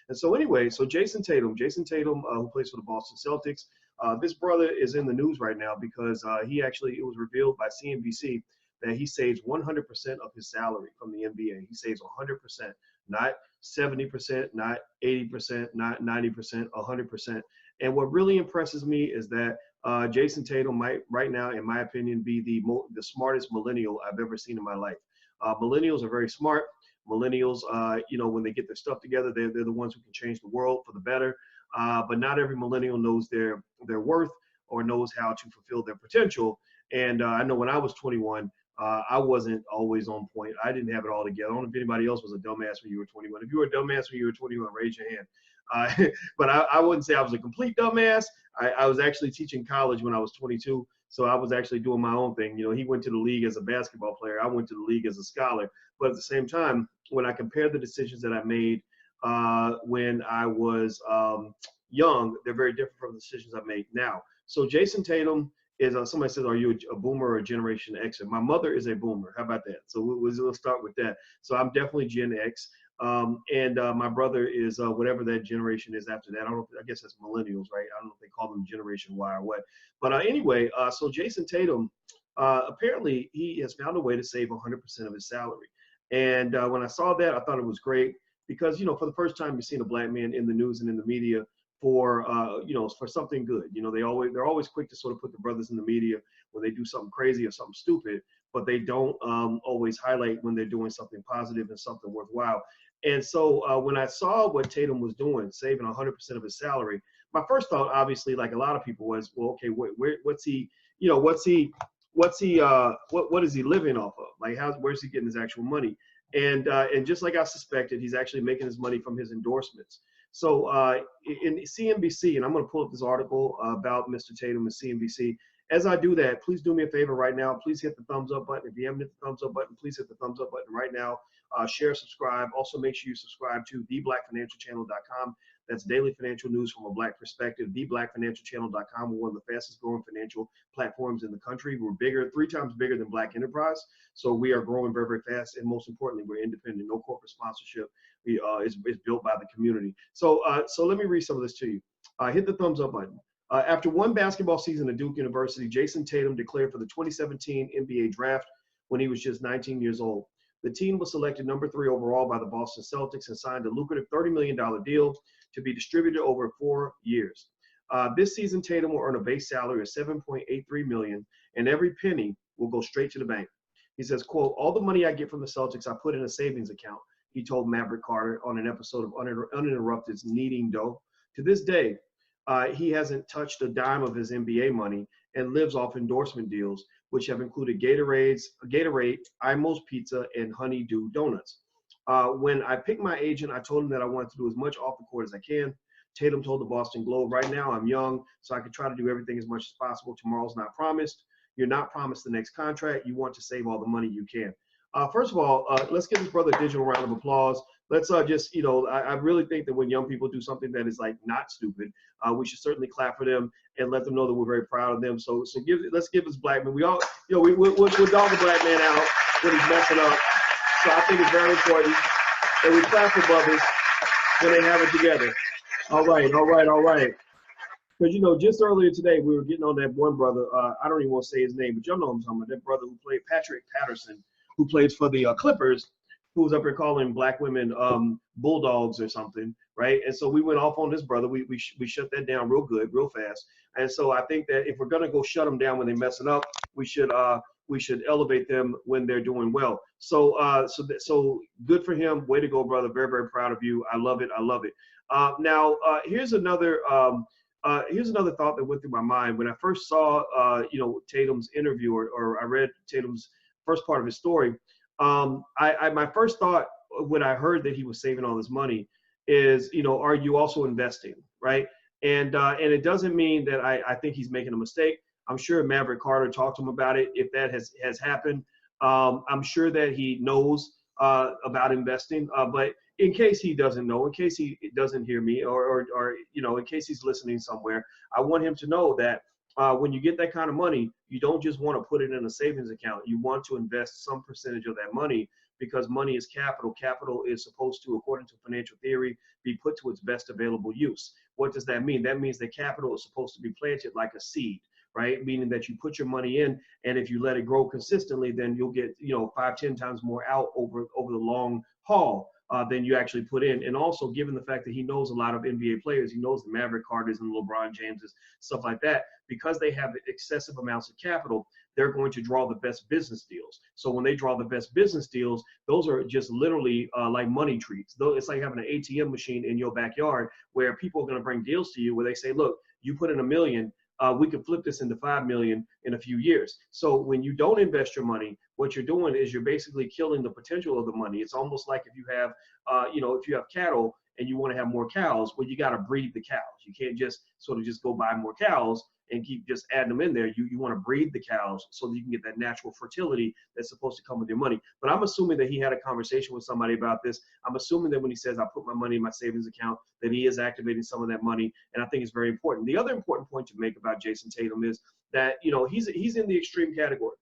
And so anyway, so Jason Tatum, who plays for the Boston Celtics, this brother is in the news right now because it was revealed by CNBC that he saves 100% of his salary from the NBA. He saves 100%, not 70%, not 80%, not 90%, 100%. And what really impresses me is that Jason Tatum might, right now, in my opinion, be the smartest millennial I've ever seen in my life. Millennials are very smart. Millennials, when they get their stuff together, they're the ones who can change the world for the better. But not every millennial knows their worth or knows how to fulfill their potential. And I know when I was 21, I wasn't always on point. I didn't have it all together. I don't know if anybody else was a dumbass when you were 21. If you were a dumbass when you were 21, raise your hand. But I wouldn't say I was a complete dumbass. I was actually teaching college when I was 22. So I was actually doing my own thing. He went to the league as a basketball player. I went to the league as a scholar. But at the same time, when I compare the decisions that I made when I was young, they're very different from the decisions I make now. So Jason Tatum is, somebody says, are you a boomer or a Generation Xer? My mother is a boomer. How about that? So we'll start with that. So I'm definitely Gen X. And my brother is whatever that generation is after that. I guess that's millennials, right? I don't know if they call them Generation Y or what. But anyway, so Jason Tatum, apparently he has found a way to save 100% of his salary. And when I saw that, I thought it was great because, for the first time, you've seen a black man in the news and in the media for something good. They're always quick to sort of put the brothers in the media when they do something crazy or something stupid, but they don't always highlight when they're doing something positive and something worthwhile. And so when I saw what Tatum was doing, saving 100% of his salary, my first thought, obviously, like a lot of people, was, well, okay, what's he what is he living off of? Like, where's he getting his actual money? And just like I suspected, he's actually making his money from his endorsements. So in CNBC, and I'm going to pull up this article about Mr. Tatum and CNBC. As I do that, please do me a favor right now. Please hit the thumbs up button. If you haven't hit the thumbs up button, please hit the thumbs up button right now. Share, subscribe. Also, make sure you subscribe to theblackfinancialchannel.com. That's daily financial news from a black perspective. Theblackfinancialchannel.com. We're one of the fastest growing financial platforms in the country. We're bigger, 3 times bigger than Black Enterprise. So we are growing very, very fast. And most importantly, we're independent, no corporate sponsorship. It's built by the community. So let me read some of this to you. Hit the thumbs up button. After one basketball season at Duke University, Jason Tatum declared for the 2017 NBA draft when he was just 19 years old. The team was selected number 3 overall by the Boston Celtics and signed a lucrative $30 million deal to be distributed over 4 years. This season, Tatum will earn a base salary of $7.83 million, and every penny will go straight to the bank. He says, quote, all the money I get from the Celtics, I put in a savings account, he told Maverick Carter on an episode of Uninterrupted's Kneading Dough. To this day, he hasn't touched a dime of his NBA money and lives off endorsement deals, which have included Gatorade, Imo's Pizza, and Honeydew Donuts. When I picked my agent, I told him that I wanted to do as much off the court as I can. Tatum told the Boston Globe, right now I'm young, so I can try to do everything as much as possible. Tomorrow's not promised. You're not promised the next contract. You want to save all the money you can. First of all, let's give this brother a digital round of applause. Let's I really think that when young people do something that is like not stupid, we should certainly clap for them and let them know that we're very proud of them. So let's give this black man. We all, we'll dog the black man out when he's messing up. So I think it's very important that we clap for brothers when they have it together. All right. Because, just earlier today, we were getting on that one brother. I don't even want to say his name, but y'all know who I'm talking about. That brother who played, Patrick Patterson, who plays for the Clippers, who was up here calling black women bulldogs or something, right? And so we went off on this brother. We shut that down real good, real fast. And so I think that if we're going to go shut them down when they're messing up, we should elevate them when they're doing well. So good for him. Way to go, brother. Very, very proud of you. I love it. Now, here's another thought that went through my mind when I first saw, Tatum's interview or I read Tatum's first part of his story. My first thought when I heard that he was saving all this money is, are you also investing, right? And it doesn't mean that I think he's making a mistake. I'm sure Maverick Carter talked to him about it. If that has happened, I'm sure that he knows about investing. But in case he doesn't know, in case he doesn't hear me, or in case he's listening somewhere, I want him to know that when you get that kind of money, you don't just want to put it in a savings account. You want to invest some percentage of that money because money is capital. Capital is supposed to, according to financial theory, be put to its best available use. What does that mean? That means that capital is supposed to be planted like a seed, right? Meaning that you put your money in, and if you let it grow consistently, then you'll get, 5-10 times more out over the long haul than you actually put in. And also, given the fact that he knows a lot of NBA players, he knows the Maverick Carters and LeBron Jameses, stuff like that, because they have excessive amounts of capital, they're going to draw the best business deals. So when they draw the best business deals, those are just literally like money trees. Though it's like having an ATM machine in your backyard where people are going to bring deals to you where they say, look, you put in $1 million, we could flip this into 5 million in a few years. So when you don't invest your money, what you're doing is you're basically killing the potential of the money. It's almost like if you have, if you have cattle and you want to have more cows, well, you got to breed the cows. You can't just sort of just go buy more cows and keep just adding them in there. You want to breed the cows so that you can get that natural fertility that's supposed to come with your money. But I'm assuming that he had a conversation with somebody about this. I'm assuming that when he says, I put my money in my savings account, that he is activating some of that money. And I think it's very important. The other important point to make about Jason Tatum is that, he's in the extreme category.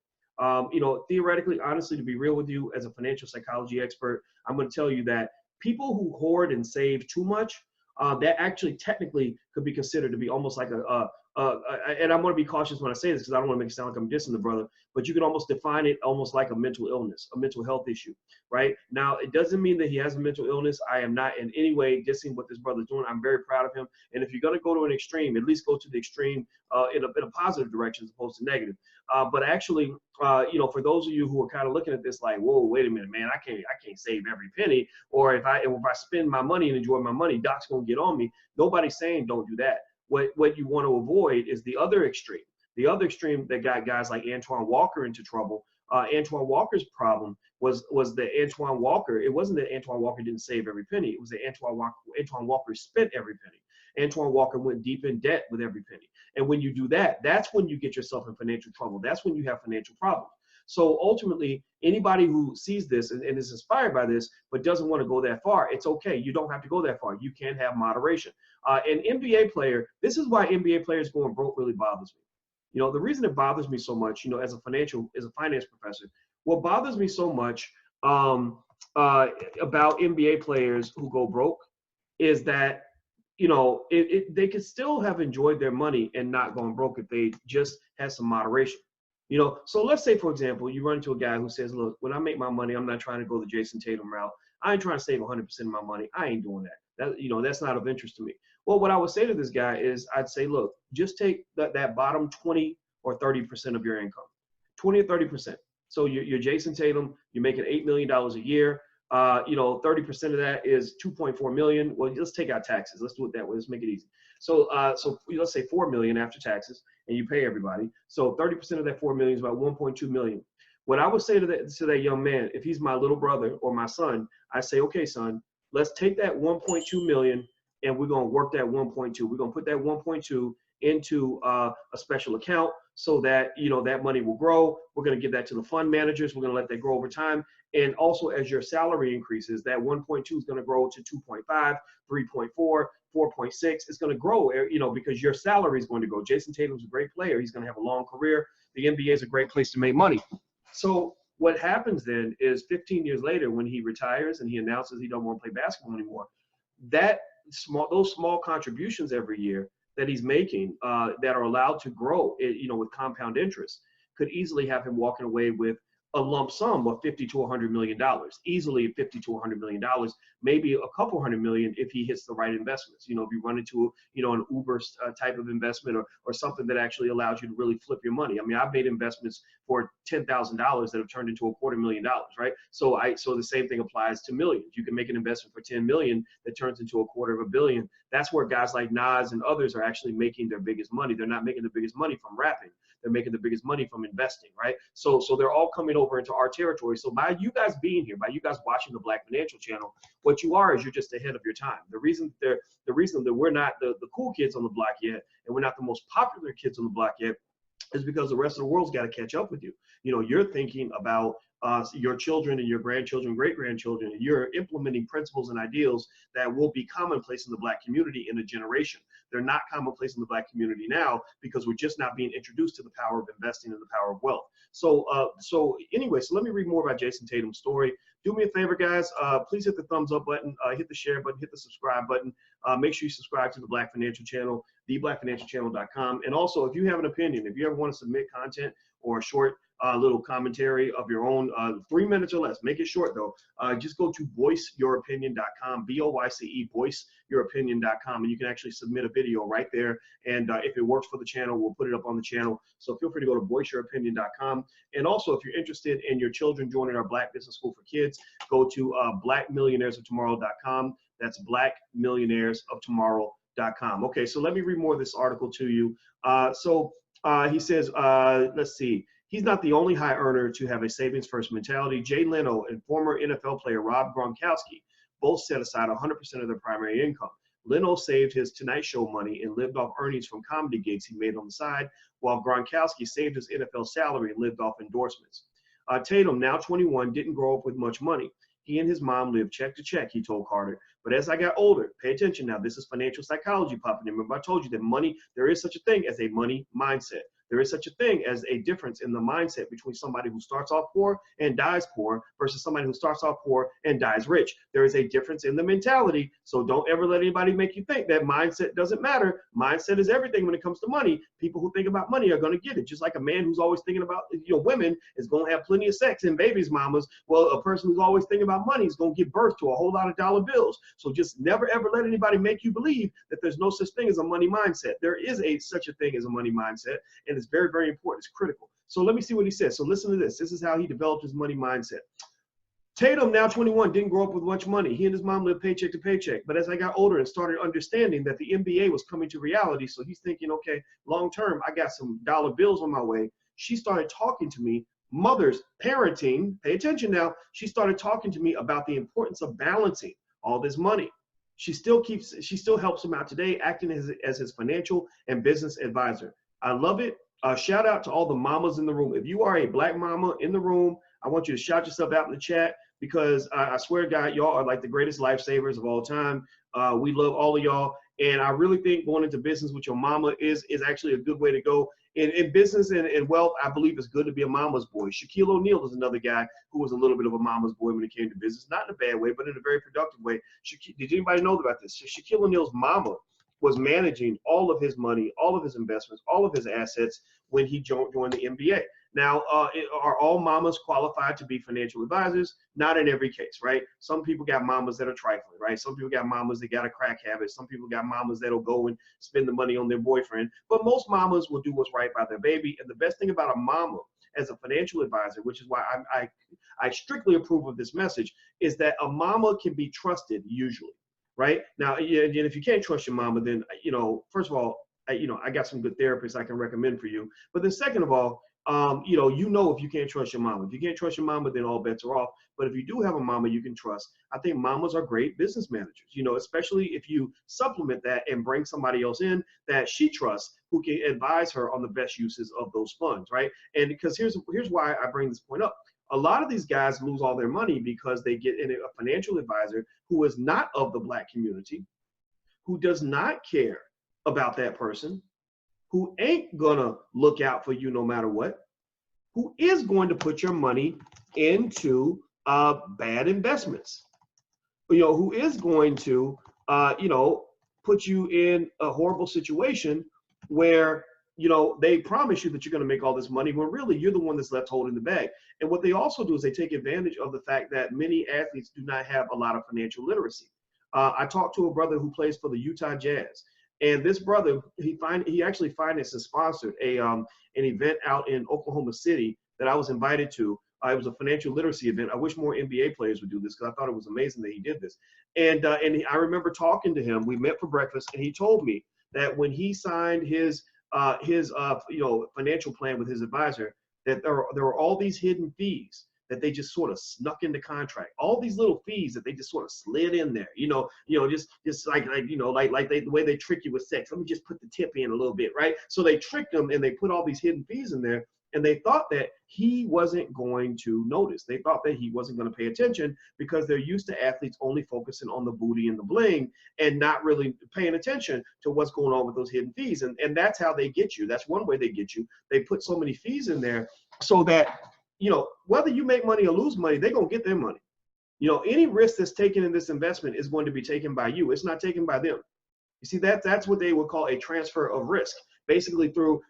Theoretically, honestly, to be real with you, as a financial psychology expert, I'm going to tell you that people who hoard and save too much, that actually technically could be considered to be almost like and I want to be cautious when I say this because I don't want to make it sound like I'm dissing the brother, but you can almost define it almost like a mental illness, a mental health issue, right? Now, it doesn't mean that he has a mental illness. I am not in any way dissing what this brother's doing. I'm very proud of him. And if you're going to go to an extreme, at least go to the extreme in a positive direction as opposed to negative. But actually, for those of you who are kind of looking at this like, whoa, wait a minute, man, I can't save every penny. Or if I spend my money and enjoy my money, Doc's going to get on me. Nobody's saying don't do that. What you want to avoid is the other extreme. The other extreme that got guys like Antoine Walker into trouble. Antoine Walker's problem was that Antoine Walker, it wasn't that Antoine Walker didn't save every penny. It was that Antoine Walker spent every penny. Antoine Walker went deep in debt with every penny. And when you do that, that's when you get yourself in financial trouble. That's when you have financial problems. So ultimately, anybody who sees this and is inspired by this, but doesn't want to go that far, it's okay. You don't have to go that far. You can have moderation. An NBA player, this is why NBA players going broke really bothers me. The reason it bothers me so much, as a finance professor, what bothers me so much about NBA players who go broke is that, they could still have enjoyed their money and not going broke if they just had some moderation. So let's say, for example, you run into a guy who says, look, when I make my money, I'm not trying to go the Jason Tatum route. I ain't trying to save 100% of my money. I ain't doing that. That's not of interest to me. Well, what I would say to this guy is I'd say, look, just take that bottom 20 or 30% of your income, 20 or 30%. So you're Jason Tatum, you're making $8 million a year. 30% of that is 2.4 million. Well, let's take out taxes. Let's do it that way. Let's make it easy. So let's say 4 million after taxes, and you pay everybody. So 30% of that 4 million is about 1.2 million. What I would say to that young man, if he's my little brother or my son, I say, okay, son, let's take that 1.2 million and we're going to work that 1.2. We're going to put that 1.2 into a special account so that, that money will grow. We're going to give that to the fund managers. We're going to let that grow over time. And also, as your salary increases, that 1.2 is going to grow to 2.5, 3.4, 4.6. It's going to grow, because your salary is going to grow. Jason Tatum's a great player. He's going to have a long career. The NBA is a great place to make money. So what happens then is 15 years later, when he retires and he announces he don't want to play basketball anymore, those small contributions every year that he's making that are allowed to grow, with compound interest, could easily have him walking away with a lump sum of $50 to $100 million, easily $50 to $100 million, maybe a couple $100 million if he hits the right investments. If you run into an Uber type of investment or something that actually allows you to really flip your money. I mean, I've made investments for $10,000 that have turned into $250,000, right? So the same thing applies to millions. You can make an investment for 10 million that turns into $250 million. That's where guys like Nas and others are actually making their biggest money. They're not making the biggest money from rapping. They're making the biggest money from investing, right? So they're all coming over into our territory. So by you guys being here, by you guys watching the Black Financial Channel, what you are is you're just ahead of your time. The reason that we're not the cool kids on the block yet, and we're not the most popular kids on the block yet, is because the rest of the world's got to catch up with you. You're thinking about your children and your grandchildren, great-grandchildren, you're implementing principles and ideals that will be commonplace in the Black community in a generation. They're not commonplace in the Black community now because we're just not being introduced to the power of investing and the power of wealth. So anyway, so let me read more about Jason Tatum's story. Do me a favor, guys. Please hit the thumbs up button, hit the share button, hit the subscribe button. Make sure you subscribe to the Black Financial Channel, theblackfinancialchannel.com. And also, if you have an opinion, if you ever want to submit content or a short little commentary of your own, 3 minutes or less, make it short though, just go to boyceyouropinion.com, B-O-Y-C-E, boyceyouropinion.com, and you can actually submit a video right there. And if it works for the channel, we'll put it up on the channel. So feel free to go to boyceyouropinion.com. And also, if you're interested in your children joining our Black Business School for Kids, go to blackmillionairesoftomorrow.com. That's blackmillionairesoftomorrow.com. Okay, so let me read more of this article to you. He says, let's see. He's not the only high earner to have a savings first mentality. Jay Leno and former NFL player Rob Gronkowski both set aside 100% of their primary income. Leno saved his Tonight Show money and lived off earnings from comedy gigs he made on the side, while Gronkowski saved his NFL salary and lived off endorsements. Tatum, now 21, didn't grow up with much money. He and his mom lived check to check, he told Carter. But as I got older, pay attention now, this is financial psychology popping in. Remember I told you that money, there is such a thing as a money mindset. There is such a thing as a difference in the mindset between somebody who starts off poor and dies poor versus somebody who starts off poor and dies rich. There is a difference in the mentality. So don't ever let anybody make you think that mindset doesn't matter. Mindset is everything when it comes to money. People who think about money are going to get it. Just like a man who's always thinking about, women is going to have plenty of sex and babies, mamas. Well, a person who's always thinking about money is going to give birth to a whole lot of dollar bills. So just never, ever let anybody make you believe that there's no such thing as a money mindset. There is such a thing as a money mindset. And it's very, very important. It's critical. So let me see what he says. So listen to this. This is how he developed his money mindset. Tatum, now 21, didn't grow up with much money. He and his mom lived paycheck to paycheck. But as I got older and started understanding that the NBA was coming to reality, so he's thinking, okay, long term, I got some dollar bills on my way. She started talking to me, mothers, parenting, pay attention now. She started talking to me about the importance of balancing all this money. She still helps him out today, acting as his financial and business advisor. I love it. Shout out to all the mamas in the room. If you are a Black mama in the room, I want you to shout yourself out in the chat, because I swear to God, y'all are like the greatest lifesavers of all time. We love all of y'all. And I really think going into business with your mama is actually a good way to go. In business and wealth, I believe it's good to be a mama's boy. Shaquille O'Neal is another guy who was a little bit of a mama's boy when it came to business. Not in a bad way, but in a very productive way. Did anybody know about this? Shaquille O'Neal's mama was managing all of his money, all of his investments, all of his assets when he joined the NBA. Now, are all mamas qualified to be financial advisors? Not in every case, right? Some people got mamas that are trifling, right? Some people got mamas that got a crack habit. Some people got mamas that'll go and spend the money on their boyfriend. But most mamas will do what's right by their baby. And the best thing about a mama as a financial advisor, which is why I strictly approve of this message, is that a mama can be trusted usually. Right now, and if you can't trust your mama, then first of all, I got some good therapists I can recommend for you. But then second of all, if you can't trust your mama. If you can't trust your mama, then all bets are off. But if you do have a mama you can trust, I think mamas are great business managers. Especially if you supplement that and bring somebody else in that she trusts, who can advise her on the best uses of those funds, right? And because here's why I bring this point up. A lot of these guys lose all their money because they get in a financial advisor who is not of the Black community, who does not care about that person, who ain't gonna look out for you no matter what, who is going to put your money into bad investments, who is going to put you in a horrible situation where they promise you that you're going to make all this money when really you're the one that's left holding the bag. And what they also do is they take advantage of the fact that many athletes do not have a lot of financial literacy. I talked to a brother who plays for the Utah Jazz, and this brother, he actually financed and sponsored an event out in Oklahoma City that I was invited to. It was a financial literacy event. I wish more NBA players would do this because I thought it was amazing that he did this. And I remember talking to him. We met for breakfast, and he told me that when he signed his financial plan with his advisor, that there were all these hidden fees that they just sort of snuck in the contract. All these little fees that they just sort of slid in there. Just like the way they trick you with sex. Let me just put the tip in a little bit, right? So they tricked them and they put all these hidden fees in there. And they thought that he wasn't going to notice. They thought that he wasn't going to pay attention because they're used to athletes only focusing on the booty and the bling and not really paying attention to what's going on with those hidden fees. And that's how they get you. That's one way they get you. They put so many fees in there so that, whether you make money or lose money, they're going to get their money. Any risk that's taken in this investment is going to be taken by you. It's not taken by them. You see, that's what they would call a transfer of risk. Basically, through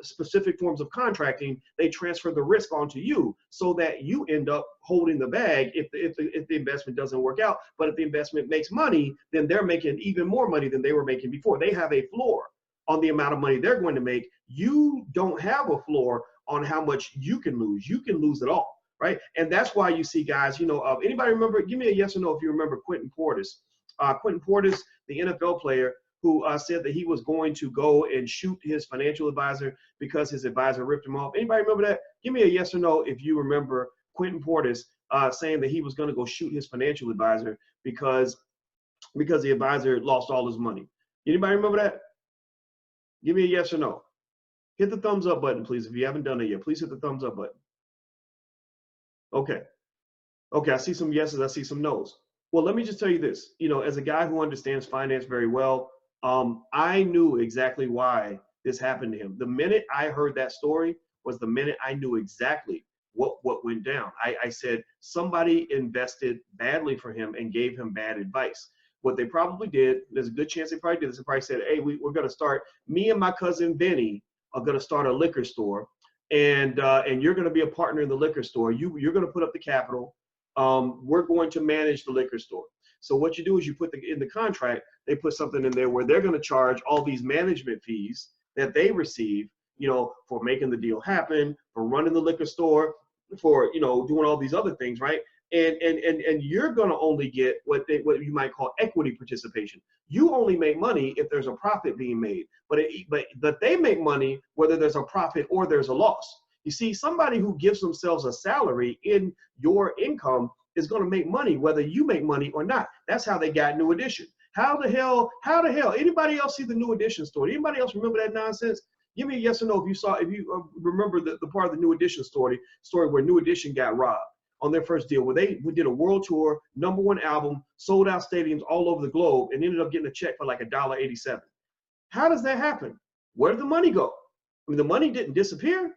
specific forms of contracting, they transfer the risk onto you so that you end up holding the bag if the investment doesn't work out. But if the investment makes money, then they're making even more money than they were making before. They have a floor on the amount of money they're going to make. You don't have a floor on how much you can lose. You can lose it all. Right. And that's why you see guys, anybody remember, give me a yes or no if you remember Quentin Portis. Quentin Portis, the NFL player who said that he was going to go and shoot his financial advisor because his advisor ripped him off. Anybody remember that? Give me a yes or no if you remember Quentin Portis saying that he was going to go shoot his financial advisor because the advisor lost all his money. Anybody remember that? Give me a yes or no. Hit the thumbs up button, please. If you haven't done it yet, please hit the thumbs up button. Okay, I see some yeses, I see some nos. Well, let me just tell you this, as a guy who understands finance very well, I knew exactly why this happened to him. The minute I heard that story was the minute I knew exactly what went down. I said somebody invested badly for him and gave him bad advice. What they probably did, there's a good chance they probably did this, they probably said, hey, we're gonna start, me and my cousin Benny are gonna start a liquor store. And you're going to be a partner in the liquor store. You're going to put up the capital. We're going to manage the liquor store. So what you do is you put in the contract, they put something in there where they're going to charge all these management fees that they receive, for making the deal happen, for running the liquor store, for, doing all these other things, right? And you're going to only get what you might call equity participation. You only make money if there's a profit being made, but they make money whether there's a profit or there's a loss. You see, somebody who gives themselves a salary in your income is going to make money whether you make money or not. That's how they got New Edition. How the hell? Anybody else see the New Edition story? Anybody else remember that nonsense? Give me a yes or no if you remember the part of the New Edition story where New Edition got robbed on their first deal, where we did a world tour, #1 album, sold out stadiums all over the globe, and ended up getting a check for like $1.87. How does that happen? Where did the money go? I mean, the money didn't disappear.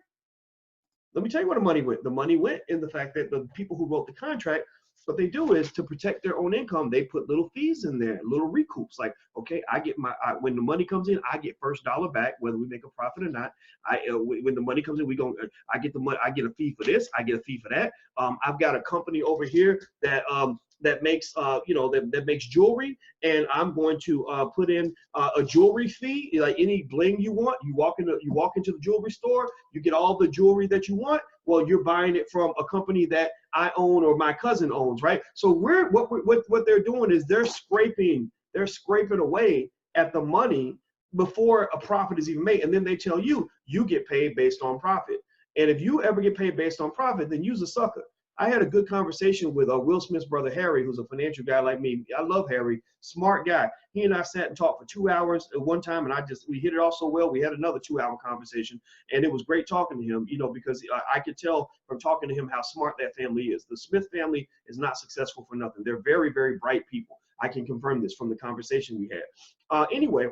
Let me tell you where the money went. The money went in the fact that the people who wrote the contract, what they do is to protect their own income, they put little fees in there, little recoups. Like, okay, I get when the money comes in, I get first dollar back, whether we make a profit or not. When the money comes in, I get the money. I get a fee for this. I get a fee for that. I've got a company over here that makes that makes jewelry, and I'm going to put in a jewelry fee, like any bling you want. You walk into the jewelry store, you get all the jewelry that you want. Well, you're buying it from a company that I own or my cousin owns, right? So what they're doing is they're scraping away at the money before a profit is even made, and then they tell you get paid based on profit. And if you ever get paid based on profit, then you's a sucker. I had a good conversation with Will Smith's brother, Harry, who's a financial guy like me. I love Harry, smart guy. He and I sat and talked for 2 hours at one time, and we hit it off so well. We had another 2-hour conversation, and it was great talking to him, because I could tell from talking to him how smart that family is. The Smith family is not successful for nothing. They're very, very bright people. I can confirm this from the conversation we had. Anyway,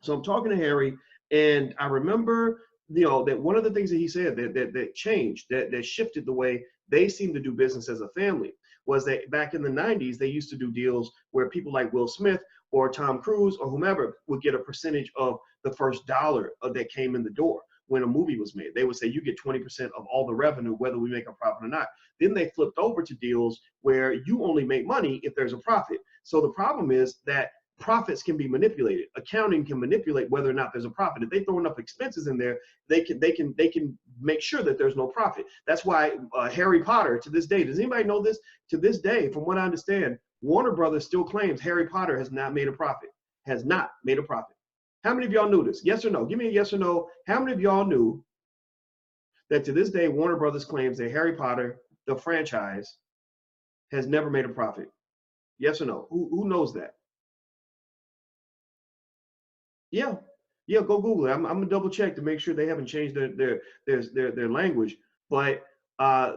so I'm talking to Harry, and I remember that one of the things that he said that changed, that shifted the way they seem to do business as a family, was that back in the 90s, they used to do deals where people like Will Smith or Tom Cruise or whomever would get a percentage of the first dollar that came in the door when a movie was made. They would say, you get 20% of all the revenue, whether we make a profit or not. Then they flipped over to deals where you only make money if there's a profit. So the problem is that profits can be manipulated. Accounting can manipulate whether or not there's a profit. If they throw enough expenses in there, they can make sure that there's no profit. That's why Harry Potter, to this day, does anybody know this? To this day, from what I understand, Warner Brothers still claims Harry Potter has not made a profit. Has not made a profit. How many of y'all knew this? Yes or no? Give me a yes or no. How many of y'all knew that to this day, Warner Brothers claims that Harry Potter, the franchise, has never made a profit? Yes or no? Who knows that? Yeah. Yeah, go Google it. I'm gonna double check to make sure they haven't changed their language. But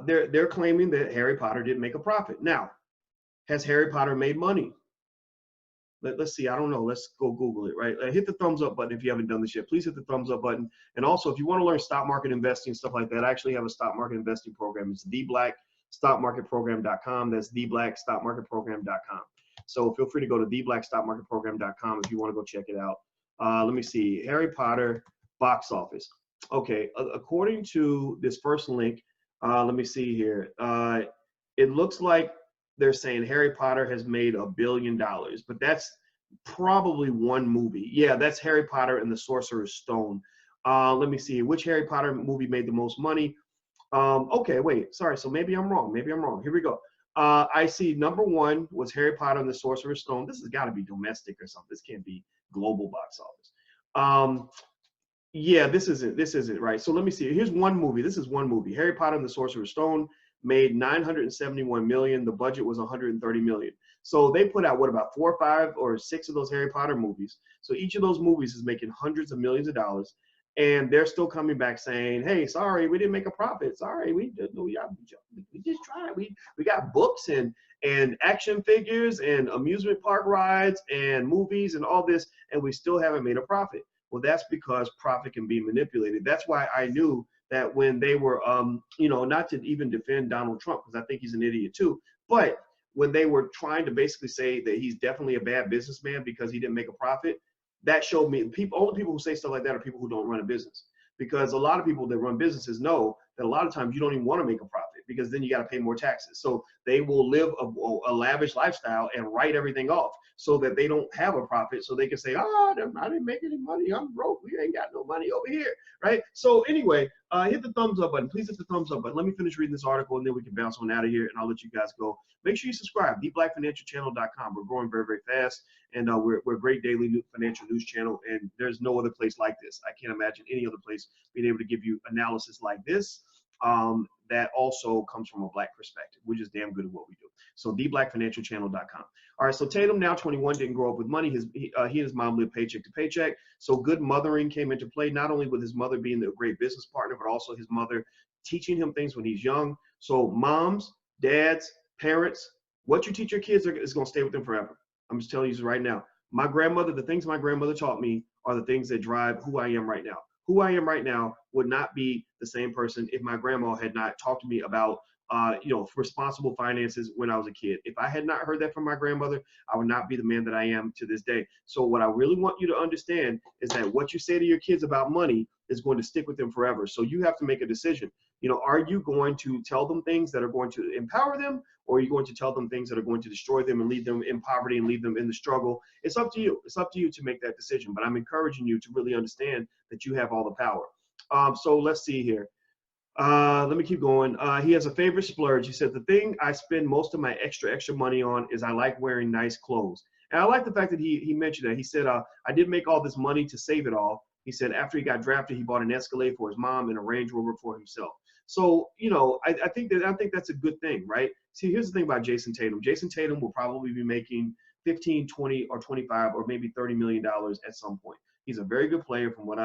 they're claiming that Harry Potter didn't make a profit. Now, has Harry Potter made money? Let's see. I don't know. Let's go Google it, right? Hit the thumbs up button if you haven't done this yet. Please hit the thumbs up button. And also, if you want to learn stock market investing, stuff like that, I actually have a stock market investing program. It's theblackstockmarketprogram.com. That's theblackstockmarketprogram.com. So feel free to go to theblackstockmarketprogram.com if you want to go check it out. Let me see. Harry Potter box office. Okay. According to this first link, let me see here. It looks like they're saying Harry Potter has made $1 billion, but that's probably one movie. Yeah, that's Harry Potter and the Sorcerer's Stone. Let me see, which Harry Potter movie made the most money? Okay, wait, sorry, so maybe I'm wrong. Maybe I'm wrong. Here we go. I see number one was Harry Potter and the Sorcerer's Stone. This has got to be domestic or something. This can't be global box office. Yeah, this isn't right. So let me see. Here's one movie. This is one movie. Harry Potter and the Sorcerer's Stone made 971 million. The budget was 130 million. So they put out what, about 4 or 5 or 6 of those Harry Potter movies. So each of those movies is making hundreds of millions of dollars, and they're still coming back saying, "Hey, sorry, we didn't make a profit. Sorry, we just tried. We got books and action figures and amusement park rides and movies and all this, and we still haven't made a profit." Well, that's because profit can be manipulated. That's why I knew that when they were, not to even defend Donald Trump, because I think he's an idiot too, but when they were trying to basically say that he's definitely a bad businessman because he didn't make a profit, that showed me only people who say stuff like that are people who don't run a business. Because a lot of people that run businesses know that a lot of times you don't even want to make a profit because then you got to pay more taxes. So they will live a lavish lifestyle and write everything off so that they don't have a profit, so they can say, "Oh, I didn't make any money. I'm broke. We ain't got no money over here," right? So anyway, hit the thumbs up button. Please hit the thumbs up button. Let me finish reading this article, and then we can bounce on out of here, and I'll let you guys go. Make sure you subscribe, theblackfinancialchannel.com. We're growing very, very fast, and we're a great daily financial news channel, and there's no other place like this. I can't imagine any other place being able to give you analysis like this that also comes from a black perspective. We're just damn good at what we do. So theblackfinancialchannel.com. All right, so Tatum, now 21, didn't grow up with money. He and his mom lived paycheck to paycheck. So good mothering came into play, not only with his mother being a great business partner, but also his mother teaching him things when he's young. So moms, dads, parents, what you teach your kids is going to stay with them forever. I'm just telling you this right now. My grandmother, the things my grandmother taught me are the things that drive who I am right now. Who I am right now would not be the same person if my grandma had not talked to me about, responsible finances when I was a kid. If I had not heard that from my grandmother, I would not be the man that I am to this day. So what I really want you to understand is that what you say to your kids about money is going to stick with them forever. So you have to make a decision. Are you going to tell them things that are going to empower them, or are you going to tell them things that are going to destroy them and leave them in poverty and leave them in the struggle? It's up to you. It's up to you to make that decision. But I'm encouraging you to really understand that you have all the power. So let's see here. Let me keep going. He has a favorite splurge. He said, "The thing I spend most of my extra money on is I like wearing nice clothes." And I like the fact that he mentioned that. He said, "I didn't make all this money to save it all." He said after he got drafted, he bought an Escalade for his mom and a Range Rover for himself. So, I think that's a good thing, right? See, here's the thing about Jason Tatum. Jason Tatum will probably be making 15, 20, or 25, or maybe $30 million at some point. He's a very good player from what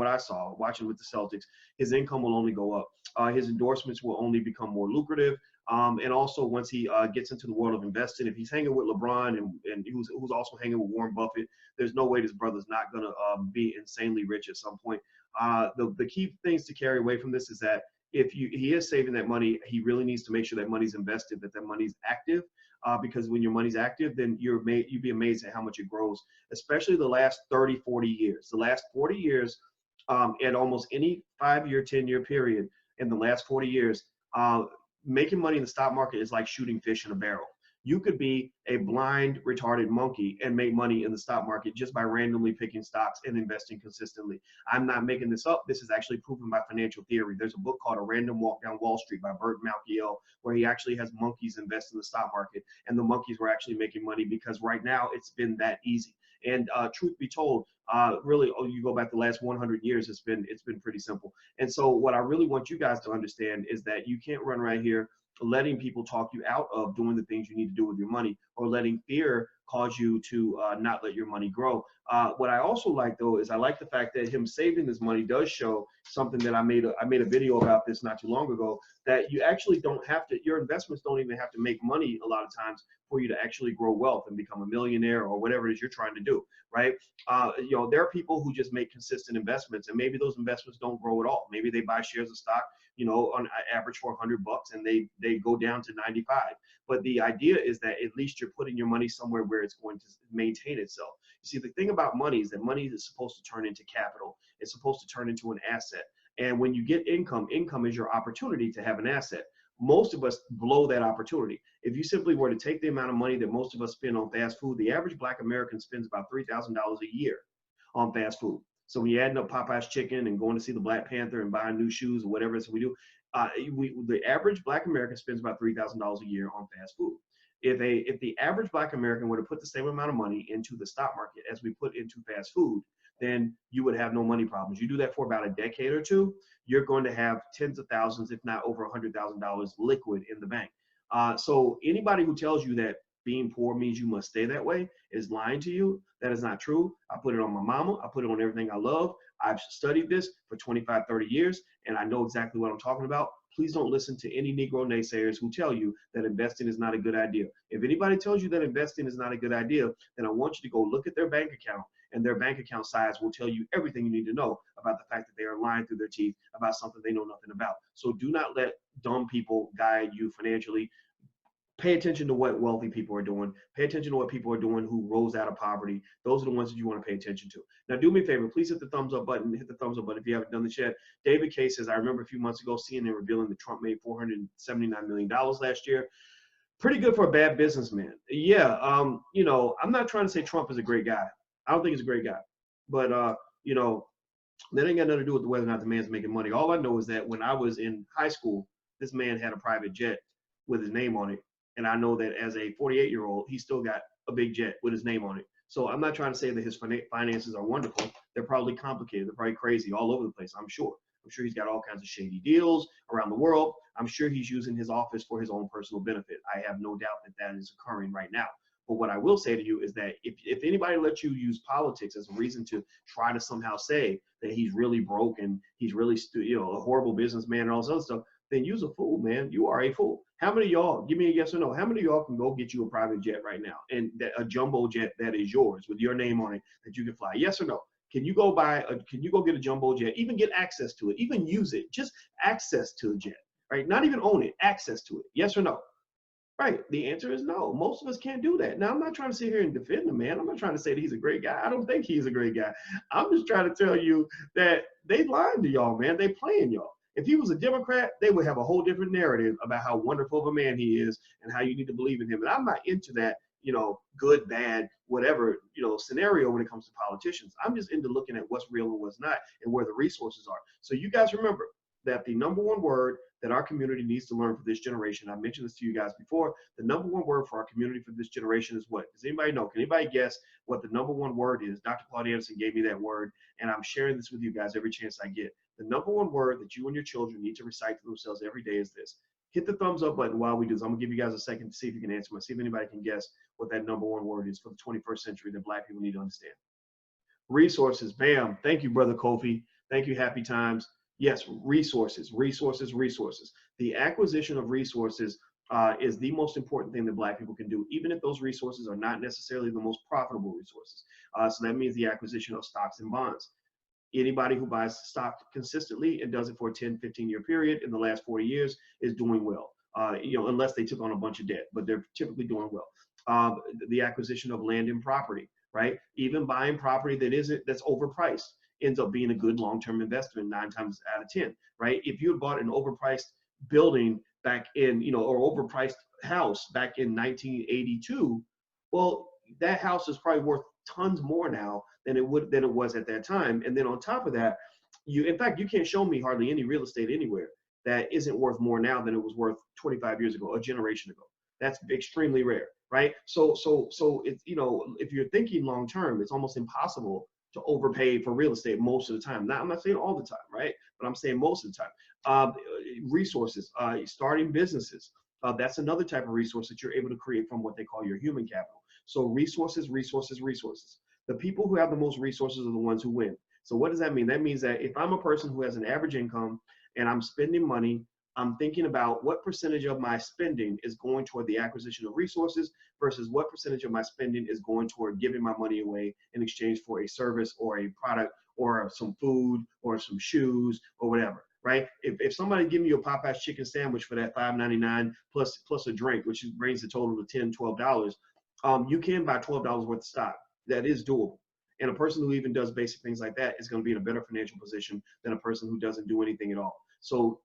I saw watching with the Celtics. His income will only go up. His endorsements will only become more lucrative. And also once he gets into the world of investing, if he's hanging with LeBron and who's also hanging with Warren Buffett, there's no way this brother's not going to be insanely rich at some point. The key things to carry away from this is that if he is saving that money, he really needs to make sure that money's invested, that money's active. Because when your money's active, then you'd be amazed at how much it grows, especially the last 30, 40 years. The last 40 years, at almost any 5-year, 10-year period in the last 40 years, making money in the stock market is like shooting fish in a barrel. You could be a blind, retarded monkey and make money in the stock market just by randomly picking stocks and investing consistently. I'm not making this up. This is actually proven by financial theory. There's a book called A Random Walk Down Wall Street by Burt Malkiel, where he actually has monkeys invest in the stock market, and the monkeys were actually making money because right now it's been that easy. And truth be told, really, you go back the last 100 years, it's been pretty simple. And so what I really want you guys to understand is that you can't run right here letting people talk you out of doing the things you need to do with your money, or letting fear cause you to not let your money grow. What I also like though is I like the fact that him saving this money does show something that I made a video about this not too long ago, that you actually don't have to, your investments don't even have to make money a lot of times for you to actually grow wealth and become a millionaire or whatever it is you're trying to do, right? There are people who just make consistent investments, and maybe those investments don't grow at all. Maybe they buy shares of stock, on average for $100, and they go down to 95. But the idea is that at least you're putting your money somewhere where it's going to maintain itself. You see, the thing about money is that money is supposed to turn into capital. It's supposed to turn into an asset. And when you get income, income is your opportunity to have an asset. Most of us blow that opportunity. If you simply were to take the amount of money that most of us spend on fast food, the average Black American spends about $3,000 a year on fast food. So when you're adding up Popeye's chicken and going to see the Black Panther and buying new shoes or whatever it is we do, the average Black American spends about $3,000 a year on fast food. If the average Black American were to put the same amount of money into the stock market as we put into fast food, then you would have no money problems. You do that for about a decade or two, you're going to have tens of thousands, if not over $100,000 liquid in the bank. So anybody who tells you that being poor means you must stay that way is lying to you. That is not true. I put it on my mama. I put it on everything I love. I've studied this for 25, 30 years, and I know exactly what I'm talking about. Please don't listen to any Negro naysayers who tell you that investing is not a good idea. If anybody tells you that investing is not a good idea, then I want you to go look at their bank account, and their bank account size will tell you everything you need to know about the fact that they are lying through their teeth about something they know nothing about. So do not let dumb people guide you financially. Pay attention to what wealthy people are doing. Pay attention to what people are doing who rose out of poverty. Those are the ones that you want to pay attention to. Now, do me a favor. Please hit the thumbs up button. Hit the thumbs up button if you haven't done this yet. David K says, I remember a few months ago CNN revealing that Trump made $479 million last year. Pretty good for a bad businessman. Yeah, I'm not trying to say Trump is a great guy. I don't think he's a great guy. But, that ain't got nothing to do with whether or not the man's making money. All I know is that when I was in high school, this man had a private jet with his name on it. And I know that as a 48-year-old, he still got a big jet with his name on it. So I'm not trying to say that his finances are wonderful. They're probably complicated. They're probably crazy all over the place, I'm sure. I'm sure he's got all kinds of shady deals around the world. I'm sure he's using his office for his own personal benefit. I have no doubt that that is occurring right now. But what I will say to you is that if anybody lets you use politics as a reason to try to somehow say that he's really broke and he's really a horrible businessman and all this other stuff, then you's a fool, man. You are a fool. How many of y'all, give me a yes or no, how many of y'all can go get you a private jet right now, and a jumbo jet that is yours with your name on it that you can fly? Yes or no? Can you go get a jumbo jet, even get access to it, even use it, just access to a jet, right? Not even own it, access to it. Yes or no? Right. The answer is no. Most of us can't do that. Now, I'm not trying to sit here and defend the man. I'm not trying to say that he's a great guy. I don't think he's a great guy. I'm just trying to tell you that they lying to y'all, man. They playing y'all. If he was a Democrat, they would have a whole different narrative about how wonderful of a man he is and how you need to believe in him. And I'm not into that, good, bad, whatever, scenario when it comes to politicians. I'm just into looking at what's real and what's not and where the resources are. So you guys remember that the number one word that our community needs to learn for this generation, I mentioned this to you guys before, the number one word for our community for this generation is what? Does anybody know? Can anybody guess what the number one word is? Dr. Claudia Anderson gave me that word, and I'm sharing this with you guys every chance I get. The number one word that you and your children need to recite to themselves every day is this. Hit the thumbs up button while we do this. I'm going to give you guys a second to see if you can answer. See if anybody can guess what that number one word is for the 21st century that Black people need to understand. Resources. Bam. Thank you, Brother Kofi. Thank you, Happy Times. Yes, resources, resources, resources. The acquisition of resources is the most important thing that Black people can do, even if those resources are not necessarily the most profitable resources. So that means the acquisition of stocks and bonds. Anybody who buys stock consistently and does it for a 10, 15-year period in the last 40 years is doing well, unless they took on a bunch of debt, but they're typically doing well. The acquisition of land and property, right? Even buying property that's overpriced ends up being a good long-term investment 9 times out of 10, right? If you had bought an overpriced building back in, or overpriced house back in 1982, well, that house is probably worth tons more now than it was at that time. And then on top of that, in fact, you can't show me hardly any real estate anywhere that isn't worth more now than it was worth 25 years ago, a generation ago. That's extremely rare, right? So it's, if you're thinking long-term, it's almost impossible to overpay for real estate most of the time. Now, I'm not saying all the time, right? But I'm saying most of the time. Resources, starting businesses. That's another type of resource that you're able to create from what they call your human capital. So resources, resources, resources. The people who have the most resources are the ones who win. So what does that mean? That means that if I'm a person who has an average income and I'm spending money, I'm thinking about what percentage of my spending is going toward the acquisition of resources versus what percentage of my spending is going toward giving my money away in exchange for a service or a product or some food or some shoes or whatever, right? If somebody give me a Popeye's chicken sandwich for that $5.99 plus a drink, which brings the total to $10, $12, you can buy $12 worth of stock. That is doable. And a person who even does basic things like that is going to be in a better financial position than a person who doesn't do anything at all. So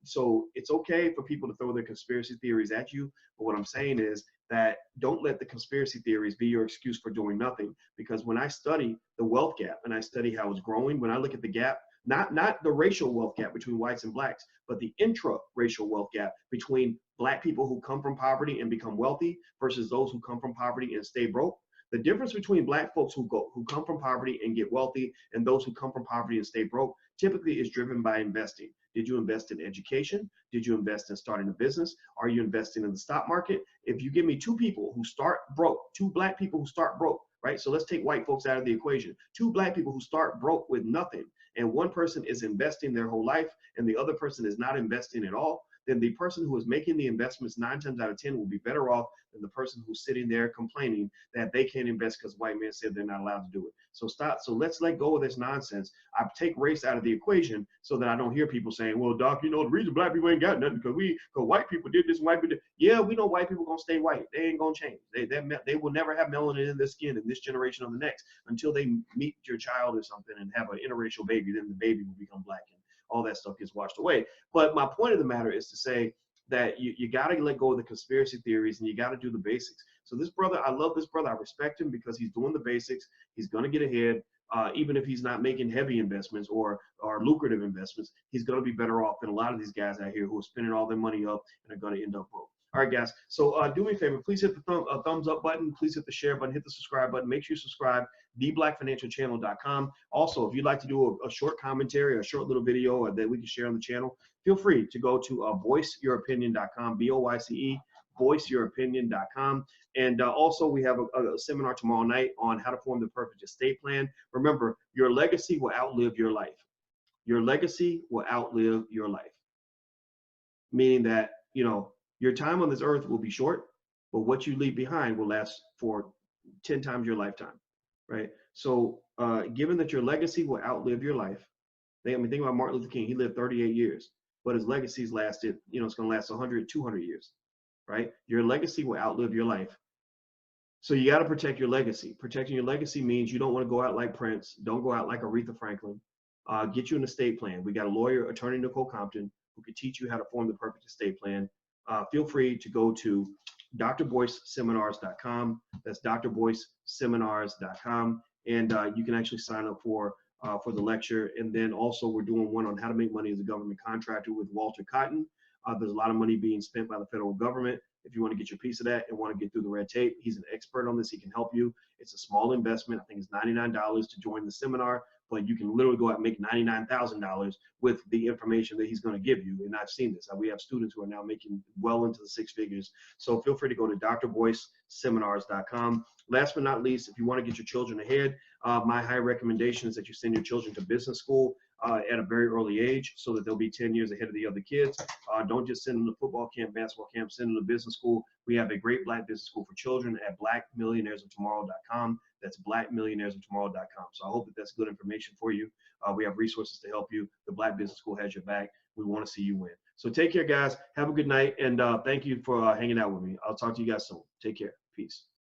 it's okay for people to throw their conspiracy theories at you. But what I'm saying is that don't let the conspiracy theories be your excuse for doing nothing. Because when I study the wealth gap and I study how it's growing, when I look at the gap, not the racial wealth gap between whites and blacks, but the intra-racial wealth gap between black people who come from poverty and become wealthy versus those who come from poverty and stay broke. The difference between black folks who come from poverty and get wealthy and those who come from poverty and stay broke typically is driven by investing. Did you invest in education? Did you invest in starting a business? Are you investing in the stock market? If you give me two people who start broke, two black people who start broke, right? So let's take white folks out of the equation. Two black people who start broke with nothing, and one person is investing their whole life and the other person is not investing at all, then the person who is making the investments 9 times out of 10 will be better off than the person who's sitting there complaining that they can't invest because white man said they're not allowed to do it. So stop. So let's let go of this nonsense. I take race out of the equation so that I don't hear people saying, well, Doc, you know, the reason black people ain't got nothing because white people did this, white people did. Yeah, we know white people gonna stay white. They ain't gonna change. They will never have melanin in their skin in this generation or the next until they meet your child or something and have an interracial baby. Then the baby will become black and all that stuff gets washed away. But my point of the matter is to say that you got to let go of the conspiracy theories and you got to do the basics. So this brother, I love this brother. I respect him because he's doing the basics. He's going to get ahead. Even if he's not making heavy investments or lucrative investments, he's going to be better off than a lot of these guys out here who are spending all their money up and are going to end up broke. All right, guys. So do me a favor. Please hit the thumbs up button. Please hit the share button. Hit the subscribe button. Make sure you subscribe. TheBlackFinancialChannel.com. Also, if you'd like to do a short commentary, a short little video that we can share on the channel, feel free to go to BoyceYourOpinion.com. BOYCE. BoyceYourOpinion.com. And also, we have a seminar tomorrow night on how to form the perfect estate plan. Remember, your legacy will outlive your life. Your legacy will outlive your life. Meaning that, you know, your time on this earth will be short, but what you leave behind will last for 10 times your lifetime, right? So given that your legacy will outlive your life, think about Martin Luther King. He lived 38 years, but his legacy's lasted, you know, it's going to last 100, 200 years, right? Your legacy will outlive your life. So you got to protect your legacy. Protecting your legacy means you don't want to go out like Prince. Don't go out like Aretha Franklin. Get you an estate plan. We got a lawyer, attorney Nicole Compton, who can teach you how to form the perfect estate plan. Feel free to go to drboyceseminars.com. That's drboyceseminars.com. And you can actually sign up for the lecture. And then also we're doing one on how to make money as a government contractor with Walter Cotton. There's a lot of money being spent by the federal government. If you want to get your piece of that and want to get through the red tape, he's an expert on this. He can help you. It's a small investment. I think it's $99 to join the seminar, but you can literally go out and make $99,000 with the information that he's going to give you. And I've seen this. We have students who are now making well into the 6 figures. So feel free to go to drboyceseminars.com. Last but not least, if you want to get your children ahead, my high recommendation is that you send your children to business school at a very early age so that they'll be 10 years ahead of the other kids. Don't just send them to football camp, basketball camp, send them to business school. We have a great Black business school for children at blackmillionairesoftomorrow.com. That's blackmillionairesoftomorrow.com. So I hope that that's good information for you. We have resources to help you. The Black Business School has your back. We want to see you win. So take care, guys. Have a good night. And thank you for hanging out with me. I'll talk to you guys soon. Take care. Peace.